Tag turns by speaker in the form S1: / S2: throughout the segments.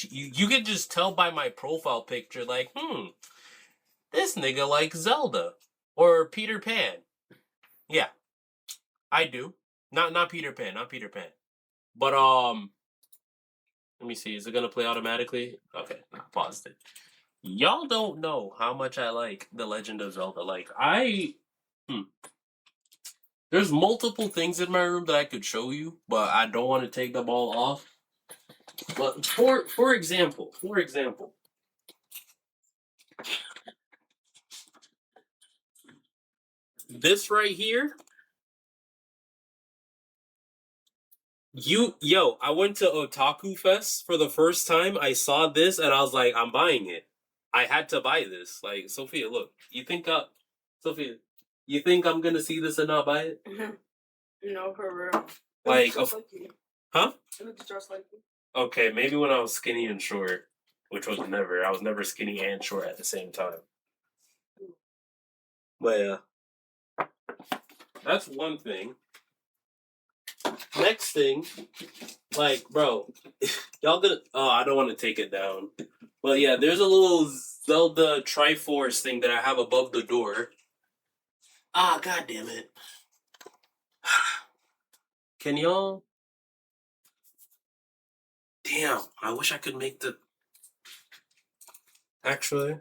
S1: you can just tell by my profile picture, like, this nigga likes Zelda or Peter Pan. Yeah, I do. Not Peter Pan, not Peter Pan. But let me see. Is it gonna play automatically? Okay, paused it. Y'all don't know how much I like The Legend of Zelda. Like hmm. There's multiple things in my room that I could show you, but I don't want to take them all off. But for example, this right here, I went to Otaku Fest for the first time. I saw this and I was like, I'm buying it. I had to buy this. Like, Sophia, look, Sophia, you think I'm gonna see this and not buy it?
S2: No, for real.
S1: Like,
S2: like you.
S1: Huh?
S2: It looks just like you.
S1: Okay, maybe when I was skinny and short, which was never. I was never skinny and short at the same time. But yeah, that's one thing. Next thing, like, bro, y'all gonna. Oh, I don't want to take it down. But yeah, there's a little Zelda Triforce thing that I have above the door. Ah, god damn it. Can y'all? Damn, I wish I could make the. Actually,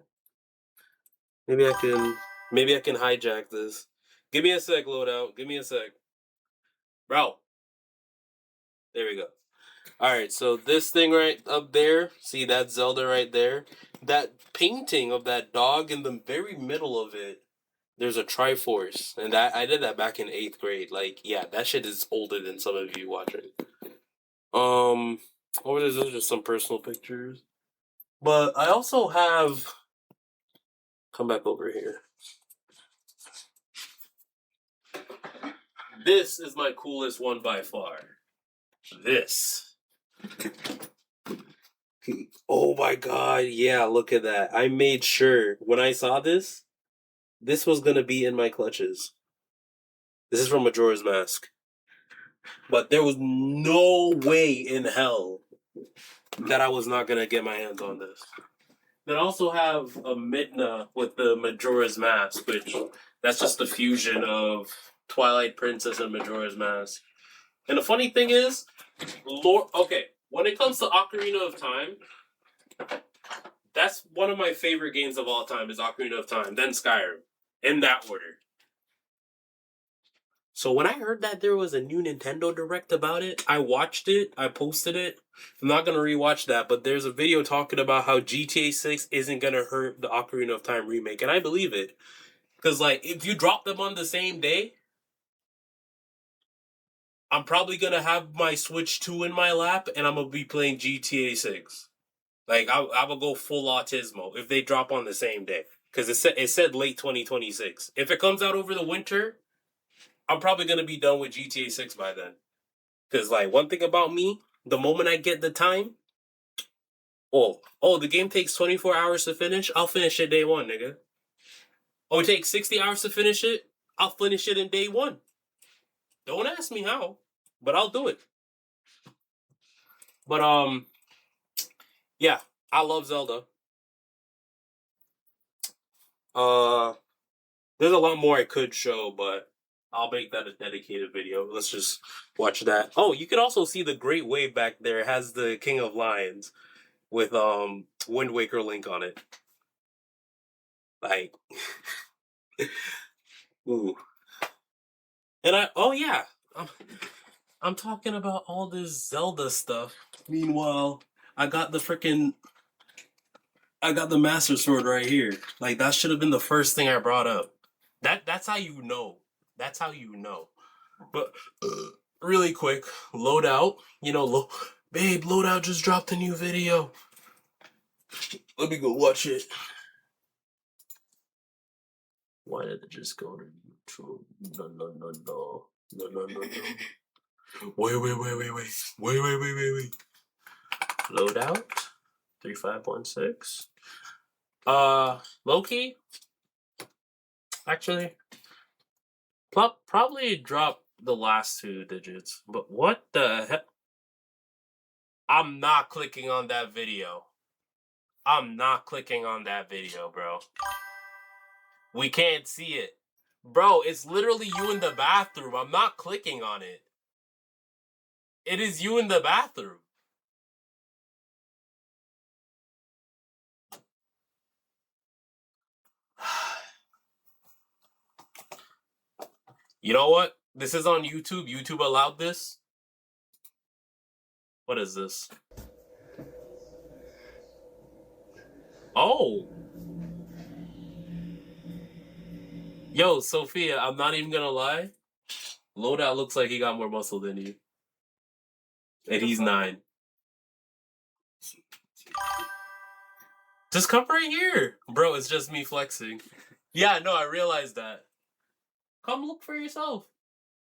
S1: maybe I can. Maybe I can hijack this. Give me a sec, loadout. Give me a sec, bro. There we go. All right, so this thing right up there, see that Zelda right there? That painting of that dog in the very middle of it, there's a Triforce, and that I did that back in 8th grade. Like, yeah, that shit is older than some of you watching. Over there's just some personal pictures, but I also have. Come back over here. This is my coolest one by far. This. Oh my god, yeah, look at that. I made sure when I saw this, this was gonna be in my clutches. This is from Majora's Mask. But there was no way in hell that I was not gonna get my hands on this. Then I also have a Midna with the Majora's Mask, which that's just the fusion of Twilight Princess and Majora's Mask. And the funny thing is, when it comes to Ocarina of Time, that's one of my favorite games of all time is Ocarina of Time, then Skyrim. In that order. So when I heard that there was a new Nintendo Direct about it, I watched it, I posted it. I'm not gonna rewatch that, but there's a video talking about how GTA 6 isn't gonna hurt the Ocarina of Time remake, and I believe it. Because, like, if you drop them on the same day, I'm probably gonna have my Switch 2 in my lap, and I'm gonna be playing GTA 6. Like, I will go full autismo if they drop on the same day. Because it said late 2026. If it comes out over the winter, I'm probably gonna be done with GTA 6 by then. Because, like, one thing about me, the moment I get the time, the game takes 24 hours to finish, I'll finish it day one, nigga. Oh, it takes 60 hours to finish it, I'll finish it in day one. Don't ask me how, but I'll do it. But, yeah, I love Zelda. There's a lot more I could show, but I'll make that a dedicated video. Let's just watch that. Oh, you can also see the Great Wave back there. It has the King of Lions with Wind Waker Link on it. Like, ooh. And I'm talking about all this Zelda stuff. Meanwhile, I got the Master Sword right here. Like, that should have been the first thing I brought up. That's how you know. That's how you know. But really quick, Loadout. Babe, Loadout just dropped a new video. Let me go watch it. Why did it just go to YouTube? No. Wait. Loadout 3516. Loki. Actually, probably drop the last two digits. But what the heck? I'm not clicking on that video. I'm not clicking on that video, bro. We can't see it. Bro, it's literally you in the bathroom. I'm not clicking on it. It is you in the bathroom. You know what? This is on YouTube. YouTube allowed this. What is this? Oh. Yo, Sophia, I'm not even gonna lie. Loadout looks like he got more muscle than you. And he's 9. Just come right here. Bro, it's just me flexing. Yeah, no, I realized that. Come look for yourself.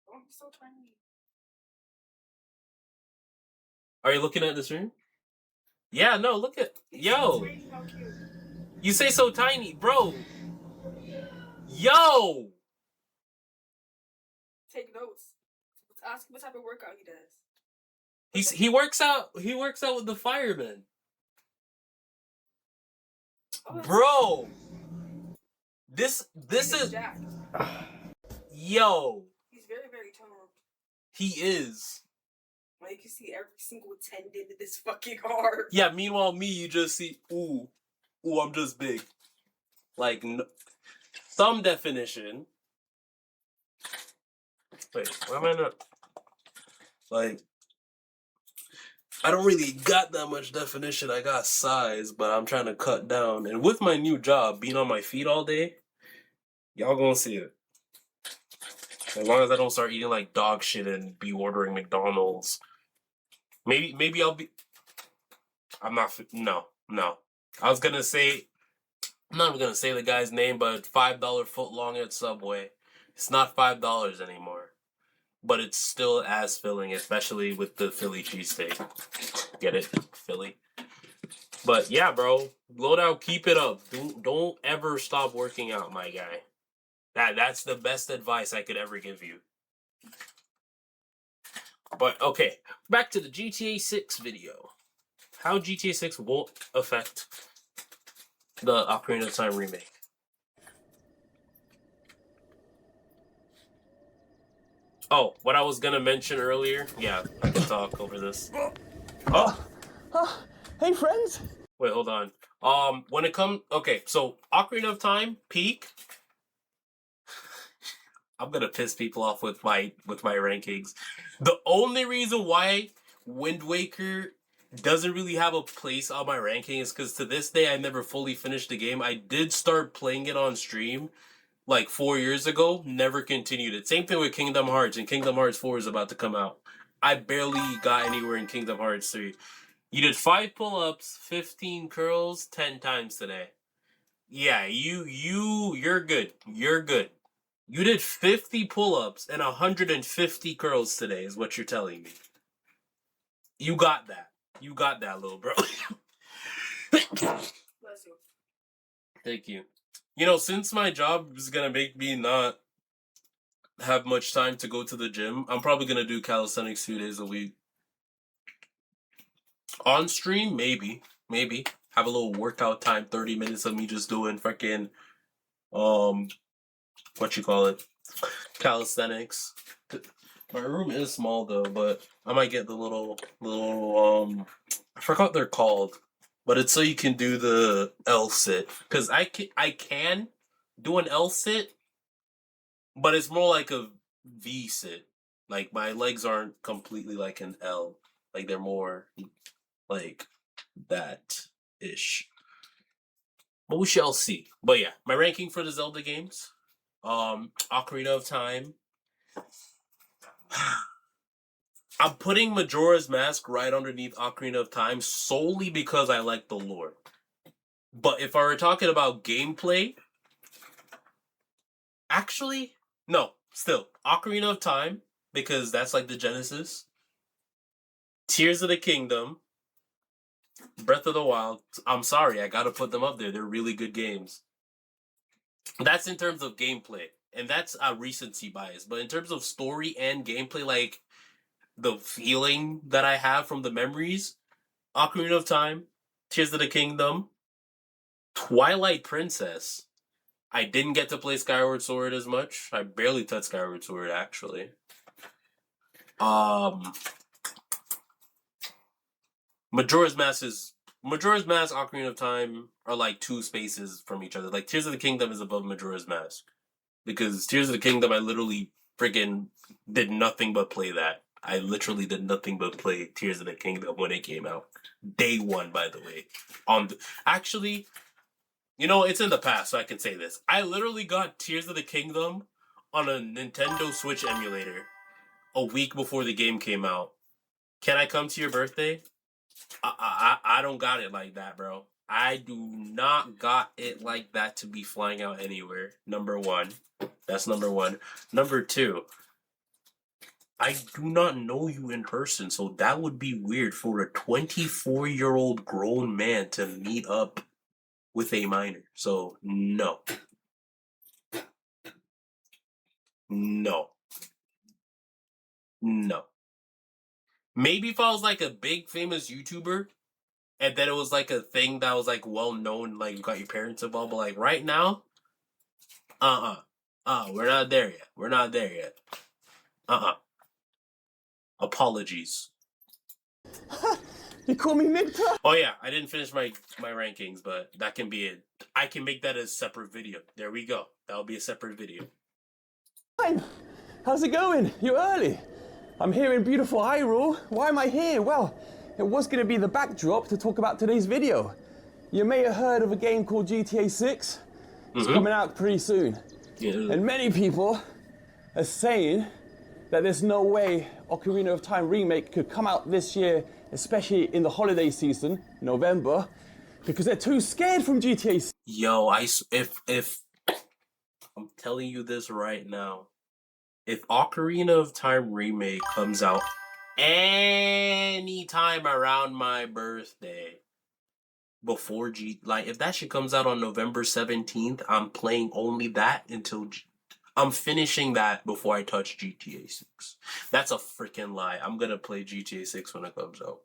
S2: Oh, he's so tiny.
S1: Are you looking at the stream? Yeah, no, look at... Yo!
S2: Tiny, how cute.
S1: You say so tiny, bro! Yo!
S2: Take notes. Let's ask him what type of workout he does.
S1: He works out with the firemen.
S2: Oh,
S1: Bro! This
S2: he's
S1: is...
S2: jacked.
S1: Yo!
S2: He's very, very toned.
S1: He is.
S2: Like, you can see every single tendon in this fucking arm.
S1: Yeah, meanwhile, me, you just see, ooh, I'm just big. Like, some definition. Wait, why am I not? Like, I don't really got that much definition. I got size, but I'm trying to cut down. And with my new job, being on my feet all day, y'all gonna see it. As long as I don't start eating like dog shit and be ordering McDonald's. Maybe I'll be... I'm not... No. I was gonna say... I'm not even gonna say the guy's name, but $5 foot long at Subway. It's not $5 anymore. But it's still ass filling, especially with the Philly cheesesteak. Get it? Philly. But yeah, bro. Loadout, keep it up. Don't ever stop working out, my guy. That's the best advice I could ever give you. But okay, back to the GTA 6 video. How GTA 6 won't affect the Ocarina of Time remake. Oh, what I was gonna mention earlier. Yeah, I can talk over this. Oh,
S3: Hey, friends.
S1: wait, hold on. When it comes, okay, so Ocarina of Time peak. I'm gonna piss people off with my rankings. The only reason why Wind Waker doesn't really have a place on my ranking is because to this day I never fully finished the game. I did start playing it on stream like 4 years ago, never continued it. Same thing with Kingdom Hearts, and Kingdom Hearts 4 is about to come out. I barely got anywhere in Kingdom Hearts 3. You did 5 pull-ups, 15 curls, 10 times today. Yeah, you're good. You're good. You did 50 pull-ups and 150 curls today is what you're telling me. You got that. You got that, little bro.
S2: Bless you.
S1: Thank you. You know, since my job is going to make me not have much time to go to the gym, I'm probably going to do calisthenics 2 days a week. On stream, maybe. Have a little workout time, 30 minutes of me just doing freaking, what you call it? Calisthenics. My room is small though, but I might get the little I forgot what they're called, but it's so you can do the L sit, because I can do an L sit, but it's more like a V sit. Like my legs aren't completely like an L, like they're more like that ish. But we shall see. But yeah, my ranking for the Zelda games, Ocarina of Time. I'm putting Majora's Mask right underneath Ocarina of Time solely because I like the lore. But if I were talking about gameplay, actually, no, still, Ocarina of Time, because that's like the Genesis. Tears of the Kingdom, Breath of the Wild. I'm sorry, I gotta put them up there. They're really good games. That's in terms of gameplay. And that's a recency bias. But in terms of story and gameplay, like, the feeling that I have from the memories, Ocarina of Time, Tears of the Kingdom, Twilight Princess. I didn't get to play Skyward Sword as much. I barely touched Skyward Sword, actually. Majora's Mask, Ocarina of Time are like two spaces from each other. Like, Tears of the Kingdom is above Majora's Mask. Because Tears of the Kingdom, I literally friggin' did nothing but play that. I literally did nothing but play Tears of the Kingdom when it came out. Day one, by the way. Actually, you know, it's in the past, so I can say this. I literally got Tears of the Kingdom on a Nintendo Switch emulator a week before the game came out. Can I come to your birthday? I don't got it like that, bro. I do not got it like that to be flying out anywhere. Number one. That's number one. Number two, I do not know you in person, so that would be weird for a 24-year-old grown man to meet up with a minor. So, no. No. No. Maybe if I was like a big famous YouTuber, and then it was like a thing that was like well known, like you got your parents involved, but like right now, we're not there yet. We're not there yet. Apologies.
S3: You call me Migta?
S1: Oh yeah, I didn't finish my rankings, but that can be it. I can make that a separate video. There we go. That'll be a separate video.
S3: Fine. How's it going? You're early. I'm here in beautiful Hyrule. Why am I here? Well, it was going to be the backdrop to talk about today's video. You may have heard of a game called GTA 6. It's coming out pretty soon.
S1: Yeah.
S3: And many people are saying that there's no way Ocarina of Time Remake could come out this year, especially in the holiday season, November, because they're too scared from GTA 6.
S1: Yo, if I'm telling you this right now, if Ocarina of Time Remake comes out any time around my birthday, before if that shit comes out on November 17th, I'm playing only that until I'm finishing that before I touch GTA 6. That's a freaking lie. I'm gonna play GTA 6 when it comes out.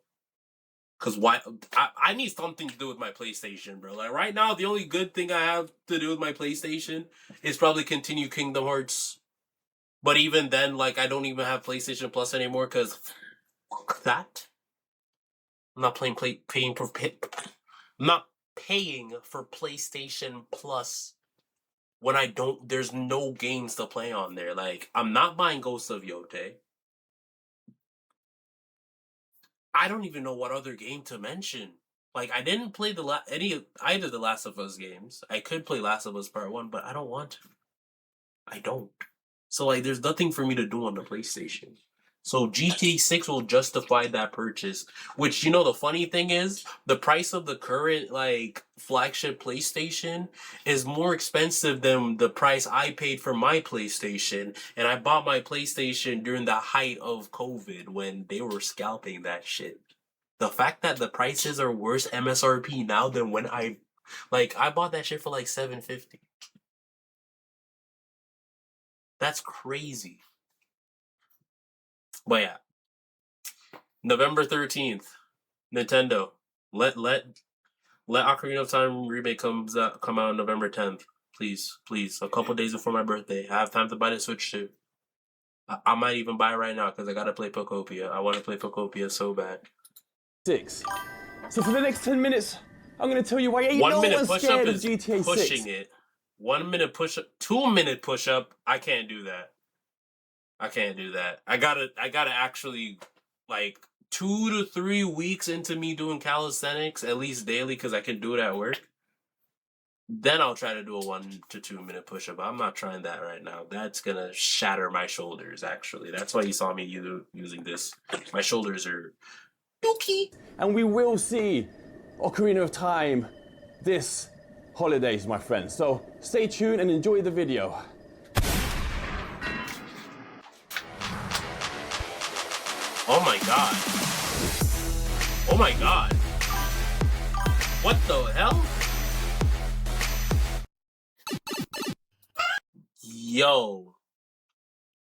S1: Cause why? I need something to do with my PlayStation, bro. Like right now, the only good thing I have to do with my PlayStation is probably continue Kingdom Hearts. But even then, like I don't even have PlayStation Plus anymore because that. I'm not I'm not paying for PlayStation Plus when there's no games to play on there. Like, I'm not buying Ghost of Yote. I don't even know what other game to mention. Like, I didn't play either the Last of Us games. I could play Last of Us Part 1, but I don't want to. I don't. So, like, there's nothing for me to do on the PlayStation. So GTA 6 will justify that purchase. Which, you know, the funny thing is, the price of the current, like, flagship PlayStation is more expensive than the price I paid for my PlayStation. And I bought my PlayStation during the height of COVID when they were scalping that shit. The fact that the prices are worse MSRP now than when I bought that shit for like $750. That's crazy. But yeah, November 13th, Nintendo. Let Ocarina of Time Remake come out on November 10th. Please. A couple days before my birthday. I have time to buy the Switch too. I might even buy it right now because I gotta play Pokopia. I want to play Pokopia so bad.
S3: 6. So for the next 10 minutes, I'm going to tell you why ain't
S1: 1
S3: no
S1: minute
S3: one
S1: push up
S3: scared of
S1: is
S3: GTA 6.
S1: pushing it. 1 minute push up, 2 minute push up. I can't do that. I gotta actually like 2 to 3 weeks into me doing calisthenics at least daily because I can do it at work. Then I'll try to do a 1 to 2 minute push up. I'm not trying that right now. That's gonna shatter my shoulders. Actually, that's why you saw me using this. My shoulders are dookie.
S3: And we will see Ocarina of Time this holidays, my friends. So stay tuned and enjoy the video.
S1: Oh my god. Oh my god. What the hell? Yo.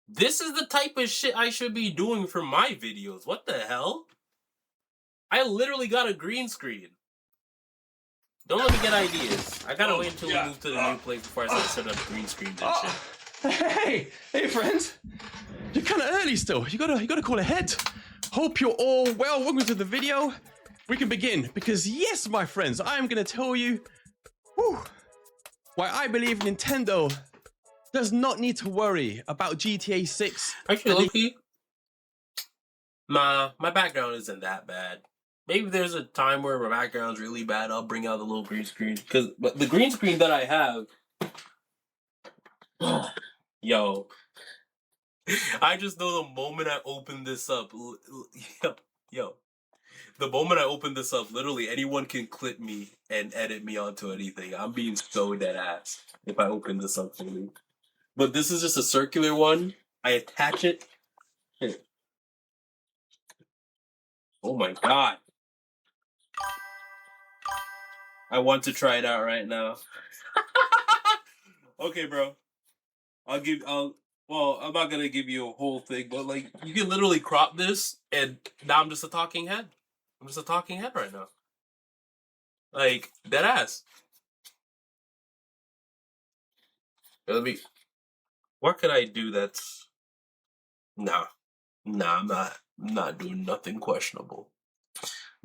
S1: This is the type of shit I should be doing for my videos. What the hell? I literally got a green screen. Don't let me get ideas. I gotta wait until we move to the new place before I start setting up green screens and shit.
S3: Hey, friends. You're kind of early still. You gotta call ahead. Hope you're all well. Welcome to the video. We can begin because yes, my friends, I'm gonna tell you why I believe Nintendo does not need to worry about GTA 6.
S1: Actually, Loki, my background isn't that bad. Maybe there's a time where my background's really bad. I'll bring out the little green screen. But the green screen that I have, yo, I just know the moment I open this up, yo, the moment I open this up, literally anyone can clip me and edit me onto anything. I'm being so dead ass if I open this up fully. But this is just a circular one. I attach it. Here. Oh my god. I want to try it out right now. Okay, bro. Well, I'm not gonna give you a whole thing, but like you can literally crop this and now I'm just a talking head. I'm just a talking head right now. Like, dead ass. What could I do that's Nah, I'm not doing nothing questionable.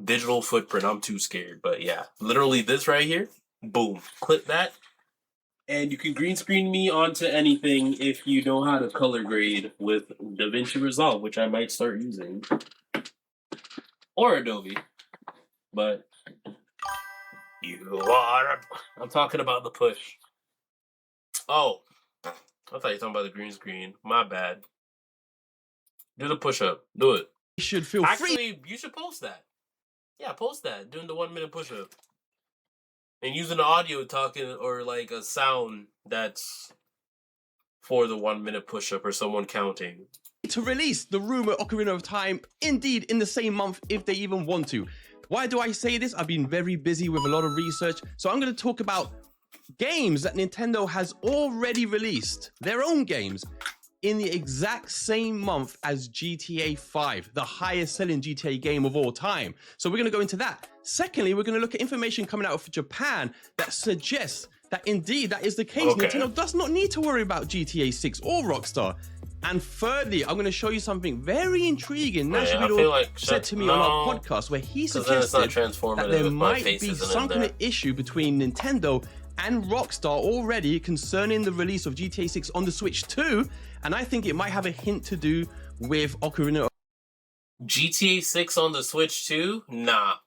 S1: Digital footprint, I'm too scared. But yeah, literally this right here, boom, clip that, and you can green screen me onto anything if you know how to color grade with DaVinci Resolve, which I might start using, or Adobe. But I'm talking about the push. Oh, I thought you were talking about the green screen. My bad. Do the push-up. Do it.
S3: You should feel free.
S1: Actually, you should post that. Yeah, post that. Doing the 1 minute push-up. And using the audio talking or like a sound that's for the 1 minute push-up or someone counting.
S3: To release the rumored Ocarina of Time, indeed, in the same month if they even want to. Why do I say this? I've been very busy with a lot of research. So I'm going to talk about games that Nintendo has already released. Their own games. In the exact same month as GTA 5, the highest selling GTA game of all time. So we're going to go into that. Secondly, we're going to look at information coming out of Japan that suggests that indeed that is the case. Okay. Nintendo does not need to worry about GTA 6 or Rockstar. And thirdly, I'm going to show you something very intriguing. Nashville said to me on our podcast where he suggested that there might be some kind of issue between Nintendo and Rockstar already concerning the release of GTA 6 on the Switch 2. And I think it might have a hint to do with Ocarina.
S1: GTA 6 on the Switch 2? Nah.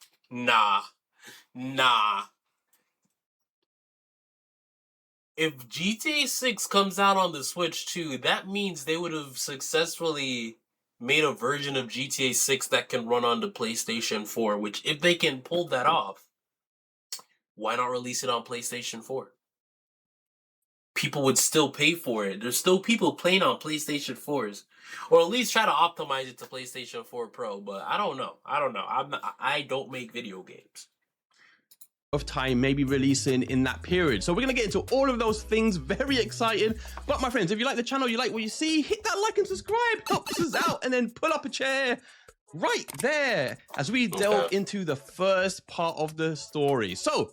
S1: If GTA 6 comes out on the Switch 2, that means they would have successfully made a version of GTA 6 that can run on the PlayStation 4, which if they can pull that off, why not release it on PlayStation 4? People would still pay for it. There's still people playing on PlayStation 4s, or at least try to optimize it to PlayStation 4 Pro. But I don't know. I don't make video games.
S3: Of time maybe releasing in that period. So we're gonna get into all of those things. Very exciting. But my friends, if you like the channel, you like what you see, hit that like and subscribe. Helps us out, and then pull up a chair right there as we delve into the first part of the story. So,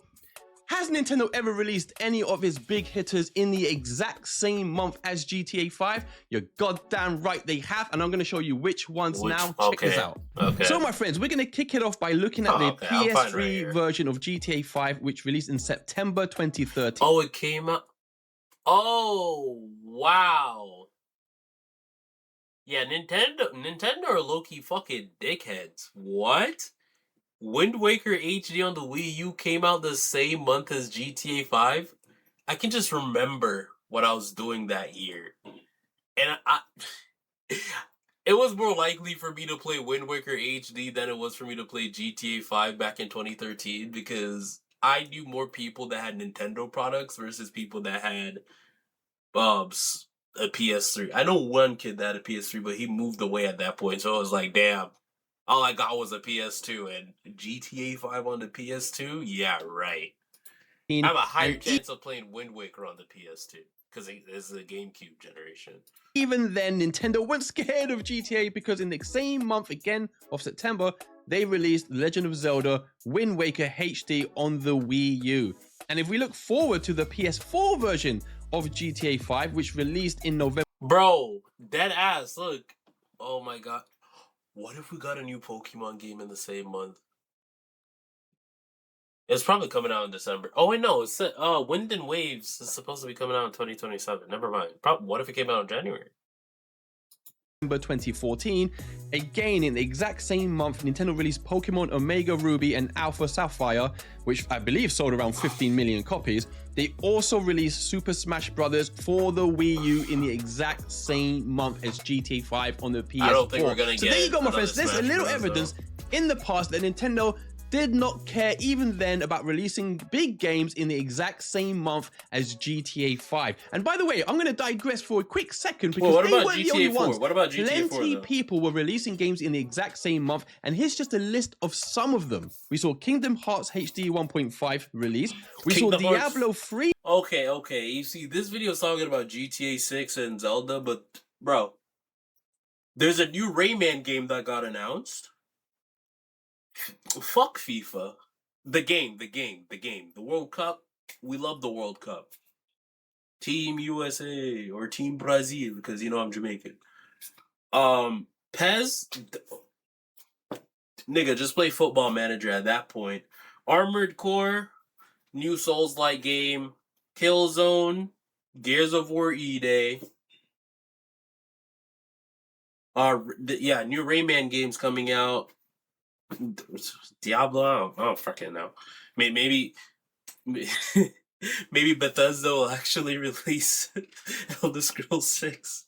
S3: has Nintendo ever released any of its big hitters in the exact same month as GTA 5? You're goddamn right they have, and I'm going to show you which ones now. Check this out. So, my friends, we're going to kick it off by looking at the PS3 version of GTA 5, which released in September 2013.
S1: Oh, it came out? Oh, wow. Yeah, Nintendo are low-key fucking dickheads. What? Wind Waker HD on the Wii U came out the same month as GTA 5? I can just remember what I was doing that year. And it was more likely for me to play Wind Waker HD than it was for me to play GTA 5 back in 2013 because I knew more people that had Nintendo products versus people that had a PS3. I know one kid that had a PS3, but he moved away at that point, so I was like, damn. All I got was a PS2 and GTA 5 on the PS2? Yeah, right. I have a higher chance of playing Wind Waker on the PS2 because it's the GameCube generation.
S3: Even then, Nintendo weren't scared of GTA because in the same month again of September, they released The Legend of Zelda Wind Waker HD on the Wii U. And if we look forward to the PS4 version of GTA 5, which released in November
S1: Bro, dead ass, look. Oh my god. What if we got a new Pokemon game in the same month? It's probably coming out in December. Oh wait, no, it's Wind and Waves is supposed to be coming out in 2027. Never mind. What if it came out in January?
S3: 2014, again in the exact same month, Nintendo released Pokemon Omega Ruby and Alpha Sapphire, which I believe sold around 15 million copies. They also released Super Smash Bros. For the Wii U in the exact same month as GTA 5 on the PS4.
S1: I don't think we're gonna
S3: so
S1: get
S3: there you go, my friends. There's a little
S1: Bros,
S3: evidence
S1: though.
S3: in the past that Nintendo did not care even then about releasing big games in the exact same month as GTA 5. And by the way, I'm going to digress for a quick second because
S1: what
S3: they
S1: about
S3: weren't the
S1: GTA
S3: only
S1: 4?
S3: ones.
S1: What about GTA 4?
S3: Plenty
S1: though?
S3: people were releasing games in the exact same month, and here's just a list of some of them. We saw Kingdom Hearts HD 1.5 release. We saw Diablo 3.
S1: Okay. You see, this video is talking about GTA 6 and Zelda, but bro, there's a new Rayman game that got announced. Fuck FIFA. The game. The World Cup. We love the World Cup. Team USA or Team Brazil, because you know I'm Jamaican. PES, nigga, just play Football Manager at that point. Armored Core, new Souls-like game. Killzone, Gears of War E-Day. New Rayman games coming out. Diablo, I don't fucking know. Maybe Bethesda will actually release Elder Scrolls 6.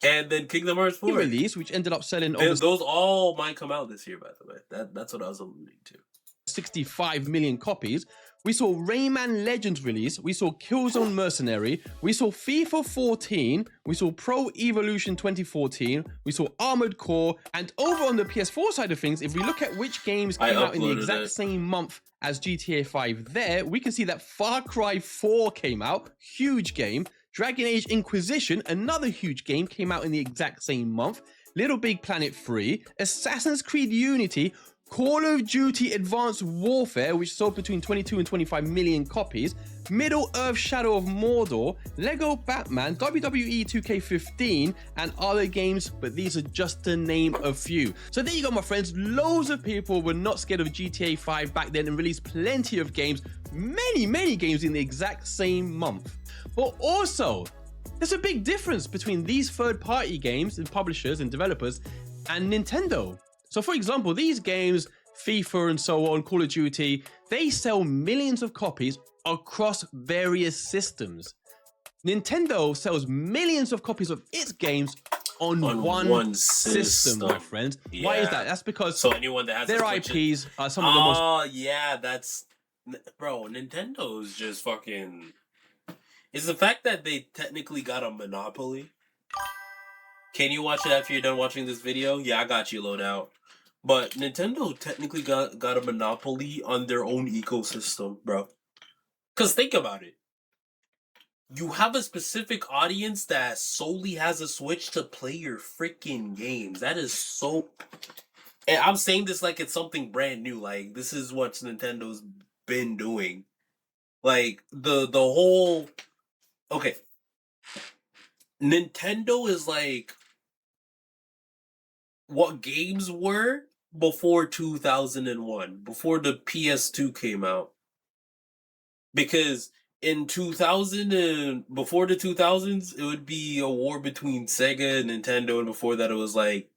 S1: And then Kingdom Hearts 4.
S3: Release, which ended up selling over
S1: Those all might come out this year, by the way. That's what I was alluding to.
S3: 65 million copies. We saw Rayman Legends release. We saw Killzone Mercenary. We saw FIFA 14. We saw Pro Evolution 2014. We saw Armored Core. And over on the PS4 side of things, if we look at which games came out in the exact same month as GTA 5 there, we can see that Far Cry 4 came out. Huge game. Dragon Age Inquisition, another huge game, came out in the exact same month. Little Big Planet 3. Assassin's Creed Unity. Call of Duty Advanced Warfare, which sold between 22 and 25 million copies, Middle-earth Shadow of Mordor, Lego Batman, WWE 2K15, and other games, but these are just to name a few. So there you go, my friends. Loads of people were not scared of GTA 5 back then and released plenty of games, many games in the exact same month. But also, there's a big difference between these third-party games and publishers and developers and Nintendo. So for example, these games, FIFA and so on, Call of Duty, they sell millions of copies across various systems. Nintendo sells millions of copies of its games on one system, my friends. Yeah. Why is that? That's because
S1: so anyone that has
S3: their IPs are some of the most...
S1: Oh, yeah, that's... Bro, Nintendo's just fucking... It's the fact that they technically got a monopoly. Can you watch it after you're done watching this video? Yeah, I got you, Loadout. But Nintendo technically got a monopoly on their own ecosystem, bro. Because think about it. You have a specific audience that solely has a Switch to play your freaking games. That is so... And I'm saying this like it's something brand new. Like, this is what Nintendo's been doing. Like, the whole... Okay. Nintendo is like what games were before 2001, before the PS2 came out. Because in 2000 and before the 2000s, it would be a war between Sega and Nintendo, and before that it was like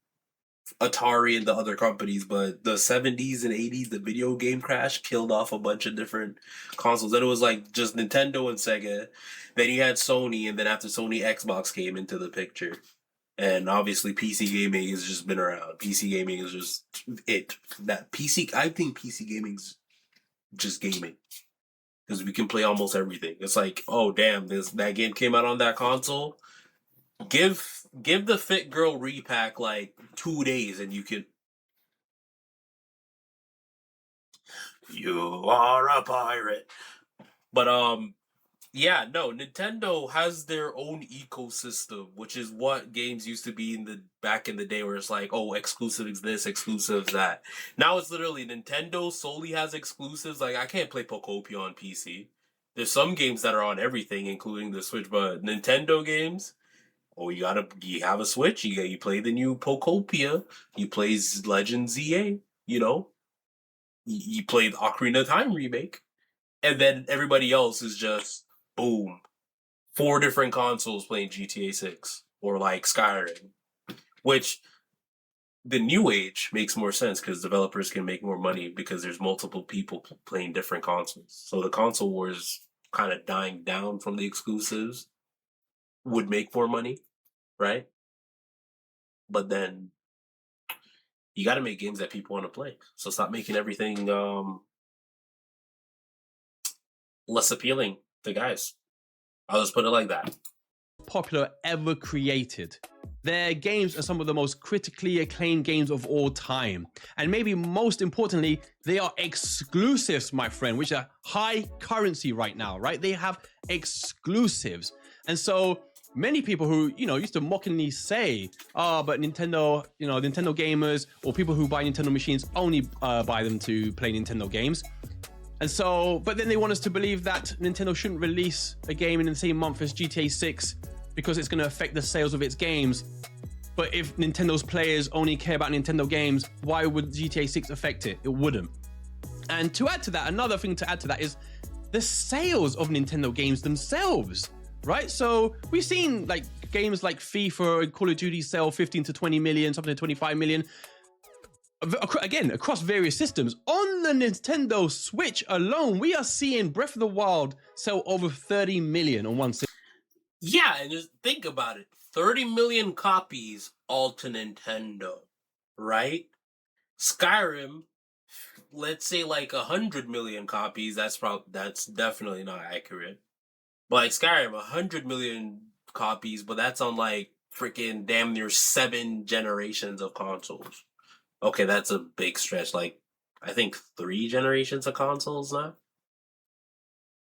S1: Atari and the other companies. But the 70s and 80s, the video game crash killed off a bunch of different consoles. Then it was like just Nintendo and Sega. Then you had Sony, and then after Sony, Xbox came into the picture. And obviously PC gaming has just been around. PC gaming is just it. I think PC gaming's just gaming. Because we can play almost everything. It's like, oh damn, that game came out on that console. Give the Fit Girl repack like 2 days and you can... You are a pirate. But Yeah, no, Nintendo has their own ecosystem, which is what games used to be in the back in the day, where it's like, oh, exclusives this, exclusives that. Now it's literally Nintendo solely has exclusives. Like I can't play Pokopia on PC. There's some games that are on everything, including the Switch, but Nintendo games, oh, you have a Switch, you play the new Pokopia, you play Legend ZA, you know, you play the Ocarina of Time remake, and then everybody else is just boom, 4 different consoles playing GTA 6 or like Skyrim, which the new age makes more sense because developers can make more money because there's multiple people playing different consoles. So the console wars kind of dying down from the exclusives would make more money, right? But then you got to make games that people want to play. So stop making everything less appealing to guys. I'll just put it like that.
S3: Popular ever created. Their games are some of the most critically acclaimed games of all time. And maybe most importantly, they are exclusives, my friend, which are high currency right now, right? They have exclusives. And so many people who, used to mockingly say, but Nintendo, Nintendo gamers or people who buy Nintendo machines only buy them to play Nintendo games. And so, but then they want us to believe that Nintendo shouldn't release a game in the same month as GTA 6 because it's going to affect the sales of its games. But if Nintendo's players only care about Nintendo games, why would GTA 6 affect it? It wouldn't. And to add to that, another thing to add to that is the sales of Nintendo games themselves, right? So we've seen like games like FIFA and Call of Duty sell 15 to 20 million, something to 25 million. Again, across various systems. On the Nintendo Switch alone, we are seeing Breath of the Wild sell over 30 million on one system.
S1: Yeah, and just think about it. 30 million copies all to Nintendo, right? Skyrim, let's say like 100 million copies. That's definitely not accurate. But like Skyrim, 100 million copies, but that's on like freaking damn near 7 generations of consoles. Okay, that's a big stretch. Like, I think 3 generations of consoles now?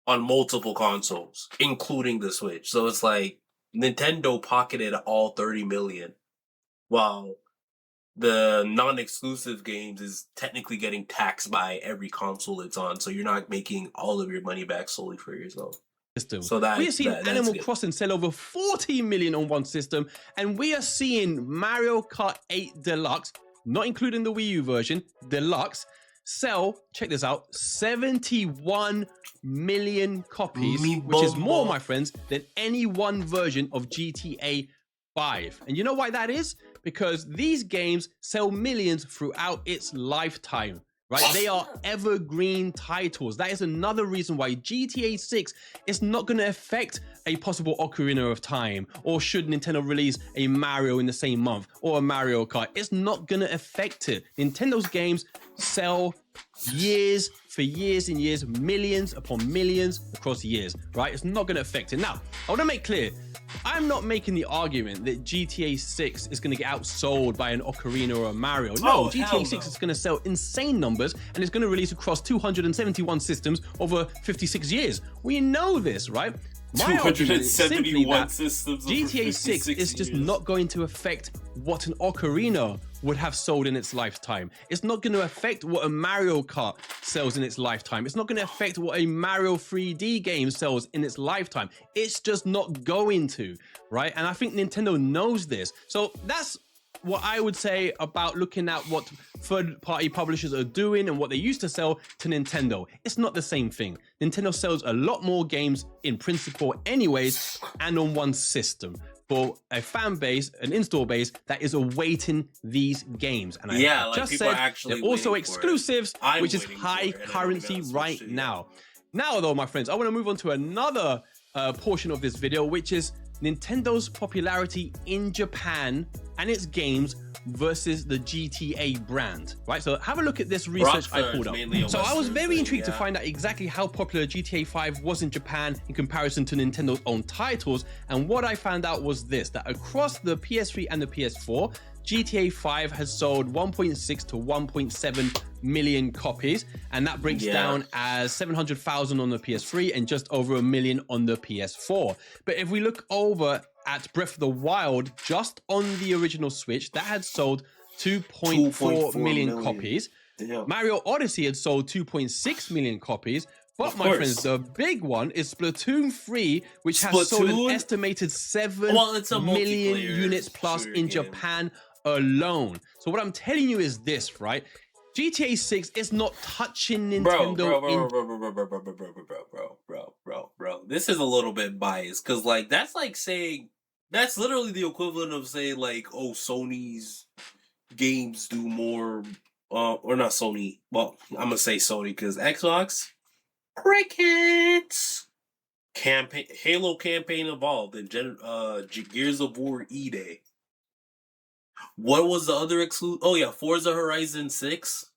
S1: On multiple consoles, including the Switch. So it's like, Nintendo pocketed all 30 million, while the non-exclusive games is technically getting taxed by every console it's on, so you're not making all of your money back solely for yourself.
S3: So we are seeing Animal Crossing sell over 40 million on one system, and we are seeing Mario Kart 8 Deluxe, not including the Wii U version, Deluxe, sell, check this out, 71 million copies, which is more, my friends, than any one version of GTA 5. And you know why that is? Because these games sell millions throughout its lifetime, right? They are evergreen titles. That is another reason why GTA 6 is not going to affect a possible Ocarina of Time, or should Nintendo release a Mario in the same month, or a Mario Kart. It's not going to affect it. Nintendo's games sell years for years and years, millions upon millions across years, right? It's not going to affect it. Now, I want to make clear, I'm not making the argument that GTA 6 is going to get outsold by an Ocarina or a Mario. No, GTA 6 is going to sell insane numbers, and it's going to release across 271 systems over 56 years. We know this, right? My argument is simply that GTA 6 is just not going to affect what an Ocarina would have sold in its lifetime. It's not going to affect what a Mario Kart sells in its lifetime. It's not going to affect what a Mario 3D game sells in its lifetime. It's just not going to, right? And I think Nintendo knows this. So that's what I would say about looking at what third-party publishers are doing and what they used to sell to Nintendo. It's not the same thing. Nintendo sells a lot more games in principle anyways, and on one system, for a fan base, an install base that is awaiting these games. And I just said they're also exclusives, which is high currency right now. Now though, my friends, I want to move on to another portion of this video, which is Nintendo's popularity in Japan and its games versus the GTA brand, right? So have a look at this research I pulled up. So I was very intrigued to find out exactly how popular GTA 5 was in Japan in comparison to Nintendo's own titles. And what I found out was this, that across the PS3 and the PS4, GTA 5 has sold 1.6 to 1.7 million copies, and that breaks down as 700,000 on the PS3 and just over 1 million on the PS4. But if we look over at Breath of the Wild, just on the original Switch, that had sold 2.4 million copies.
S1: Damn.
S3: Mario Odyssey had sold 2.6 million copies. But my friends, the big one is Splatoon 3, which has sold an estimated 7 million units plus in Japan alone. So what I'm telling you is this, right? GTA 6 is not touching Nintendo.
S1: Bro. This is a little bit biased because, like, that's like saying that's literally the equivalent of saying, like, oh, Sony's games do more, or not Sony. Well, I'm gonna say Sony because Xbox. Crickets campaign, Halo campaign involved in Gears of War E-Day. What was the other exclude? Oh yeah, Forza Horizon 6.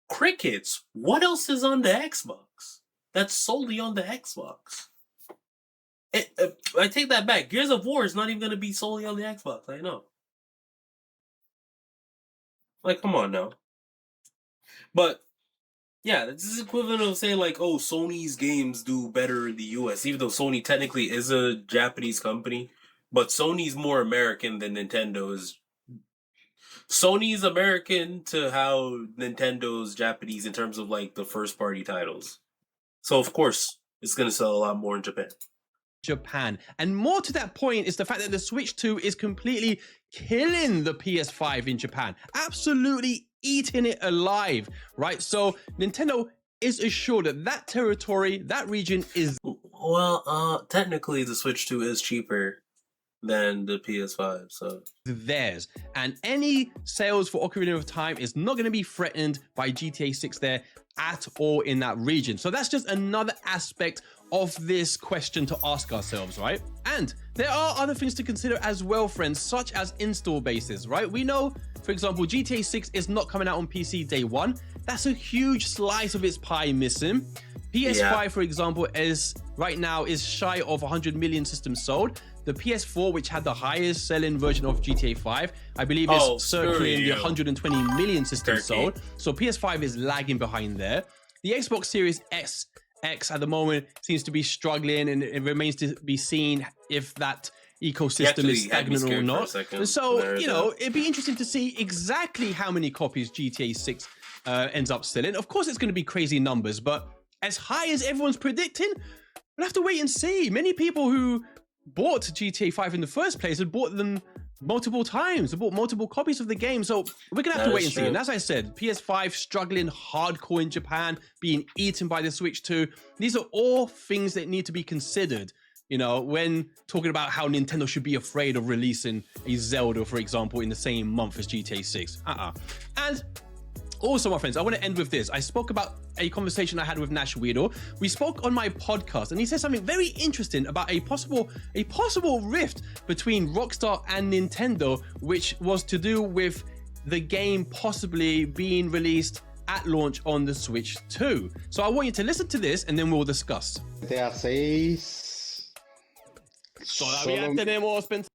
S1: Crickets. What else is on the Xbox? That's solely on the Xbox. I take that back. Gears of War is not even going to be solely on the Xbox. I know. Like, come on now. But yeah, this is equivalent of saying, like, oh, Sony's games do better in the US, even though Sony technically is a Japanese company. But Sony's more American than Nintendo is. Sony's American to how Nintendo's Japanese in terms of, like, the first-party titles. So, of course, it's going to sell a lot more in Japan.
S3: And more to that point is the fact that the Switch 2 is completely killing the PS5 in Japan. Absolutely eating it alive, right? So Nintendo is assured that that territory, that region is...
S1: Well, technically the Switch 2 is cheaper than the PS5, so...
S3: theirs. And any sales for Ocarina of Time is not going to be threatened by GTA 6 there at all in that region. So that's just another aspect of this question to ask ourselves, right? And there are other things to consider as well, friends, such as install bases, right? We know, for example, GTA 6 is not coming out on PC day one. That's a huge slice of its pie missing. PS5, for example, is right now is shy of 100 million systems sold. The PS4, which had the highest selling version of GTA 5, I believe is circling the 120 million systems sold. So PS5 is lagging behind there. The Xbox Series X at the moment seems to be struggling, and it remains to be seen if that ecosystem is stagnant or not. So, you know, it'd be interesting to see exactly how many copies GTA 6 ends up selling. Of course, it's going to be crazy numbers, but as high as everyone's predicting, we'll have to wait and see. Many people who bought GTA 5 in the first place had bought them multiple times, bought multiple copies of the game, so we're gonna have to wait and see. And as I said, PS5 struggling hardcore in Japan, being eaten by the Switch 2. These are all things that need to be considered, you know, when talking about how Nintendo should be afraid of releasing a Zelda, for example, in the same month as GTA 6. And also, my friends, I want to end with this. I spoke about a conversation I had with Nash Weedle. We spoke on my podcast, and he said something very interesting about a possible rift between Rockstar and Nintendo, which was to do with the game possibly being released at launch on the Switch 2. So I want you to listen to this, and then we'll discuss.
S4: GTA 6.
S3: Todavía tenemos pensado.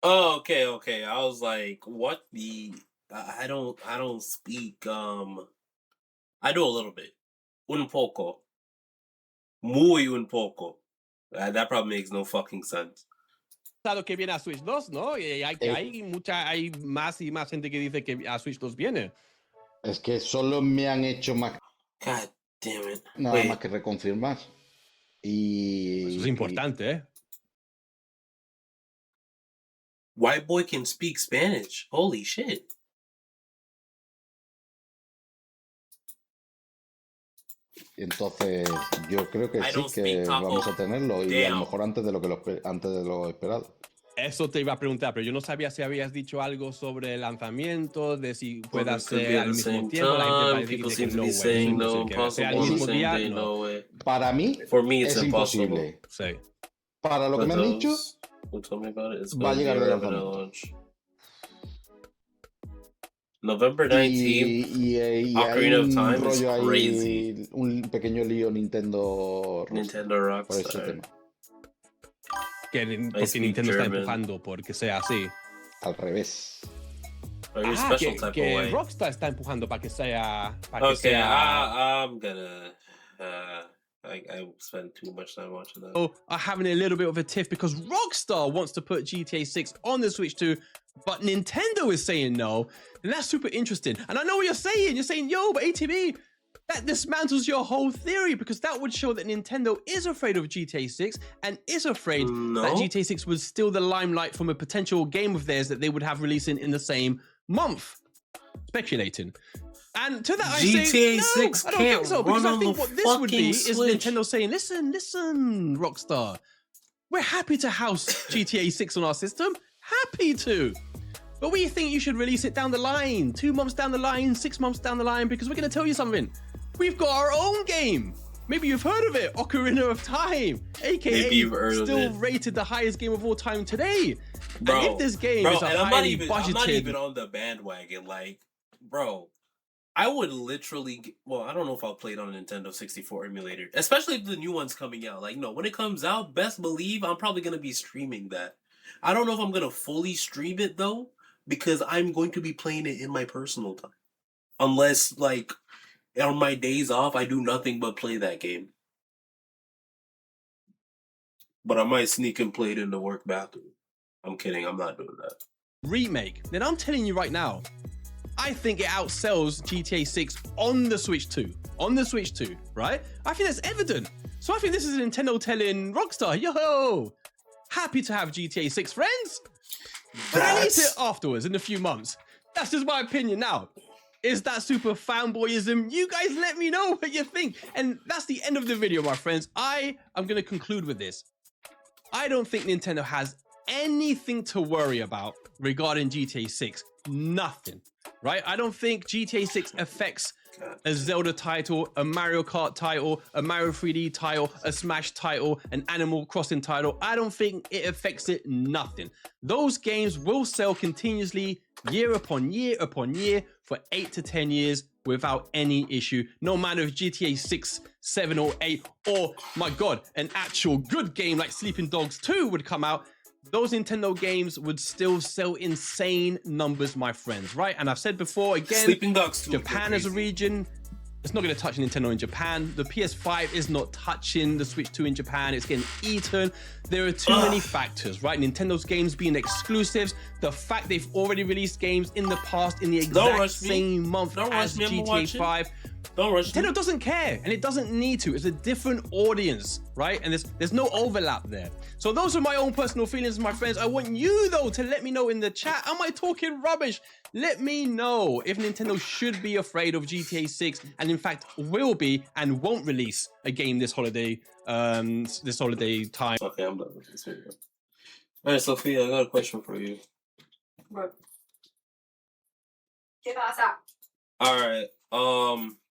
S1: Oh, okay. I was like, what the... I don't speak, I do a little bit. Un poco. Muy un poco. That probably makes no fucking sense.
S3: Que viene a Switch 2, ¿no? Y hay más y más gente que dice que a Switch 2 viene.
S4: Es que solo me han hecho más...
S1: God damn it.
S4: Nada más que reconfirmar. Y...
S3: Eso es importante, ¿eh?
S1: White boy can speak Spanish. Holy shit.
S4: Entonces, yo creo que sí que vamos a tenerlo y a lo mejor antes de lo esperado.
S3: Eso te iba a preguntar, pero yo no sabía si habías dicho algo sobre el lanzamiento, de si pueda ser al mismo tiempo. La gente va a decir que no, que sea al mismo día. No.
S4: Para mí es imposible.
S3: Sí.
S4: Para lo que me han dicho, va a llegar de lanzamiento.
S1: November 19th, Ocarina of Time is crazy.
S4: Un pequeño lío Nintendo
S1: Rockstar.
S4: Por ese tema.
S3: Porque Nintendo está empujando porque sea así.
S4: Al revés.
S1: Or your special type of way.
S3: Rockstar está empujando para que sea.
S1: Okay, I'm gonna. I spend too much time watching that.
S3: Are having a little bit of a tiff because Rockstar wants to put GTA 6 on the Switch 2, but Nintendo is saying no, and that's super interesting. And I know what you're saying. You're saying, yo, but ATB, that dismantles your whole theory because that would show that Nintendo is afraid of GTA 6 and is afraid that GTA 6 would steal the limelight from a potential game of theirs that they would have releasing in the same month. Speculating. And to that I
S1: GTA
S3: say, no,
S1: 6
S3: I don't think so, because I think what this would be
S1: Switch.
S3: is Nintendo saying, listen, Rockstar, we're happy to house GTA 6 on our system, happy to. But we think you should release it down the line, 2 months down the line, 6 months down the line, because we're going to tell you something. We've got our own game. Maybe you've heard of it, Ocarina of Time, aka still rated the highest game of all time today.
S1: Bro,
S3: and if this game is a highly budgeted...
S1: I'm not even on the bandwagon, like, bro. I would literally, I don't know if I'll play it on a Nintendo 64 emulator, especially if the new one's coming out. Like, no, when it comes out, best believe I'm probably going to be streaming that. I don't know if I'm going to fully stream it, though, because I'm going to be playing it in my personal time. Unless, like, on my days off, I do nothing but play that game. But I might sneak and play it in the work bathroom. I'm kidding, I'm not doing that.
S3: Remake. Then I'm telling you right now, I think it outsells GTA 6 on the Switch 2. On the Switch 2, right? I think that's evident. So I think this is Nintendo telling Rockstar, yo, happy to have GTA 6, friends. Release it afterwards in a few months. That's just my opinion now. Is that super fanboyism? You guys let me know what you think. And that's the end of the video, my friends. I am going to conclude with this. I don't think Nintendo has anything to worry about regarding GTA 6. Nothing. Right? I don't think GTA 6 affects a Zelda title, a Mario Kart title, a Mario 3D title, a Smash title, an Animal Crossing title. I don't think it affects it nothing. Those games will sell continuously year upon year upon year for 8 to 10 years without any issue. No matter if GTA 6, 7 or 8 or, my God, an actual good game like Sleeping Dogs 2 would come out, those Nintendo games would still sell insane numbers, my friends, right? And I've said before, again,
S1: Sleeping Dogs 2
S3: Japan as a region, it's not going to touch Nintendo in Japan. The PS5 is not touching the Switch 2 in Japan. It's getting eaten. There are too many factors, right? Nintendo's games being exclusives, the fact they've already released games in the past in the exact same month as GTA 5. Nintendo doesn't care, and it doesn't need to. It's a different audience, right? And there's no overlap there. So those are my own personal feelings, my friends. I want you, though, to let me know in the chat. Am I talking rubbish? Let me know if Nintendo should be afraid of GTA 6 and, in fact, will be and won't release a game this holiday time.
S1: Okay, I'm done with this video. All right, Sophia, I got a question for you.
S2: What? ¿Qué pasa?
S1: All right.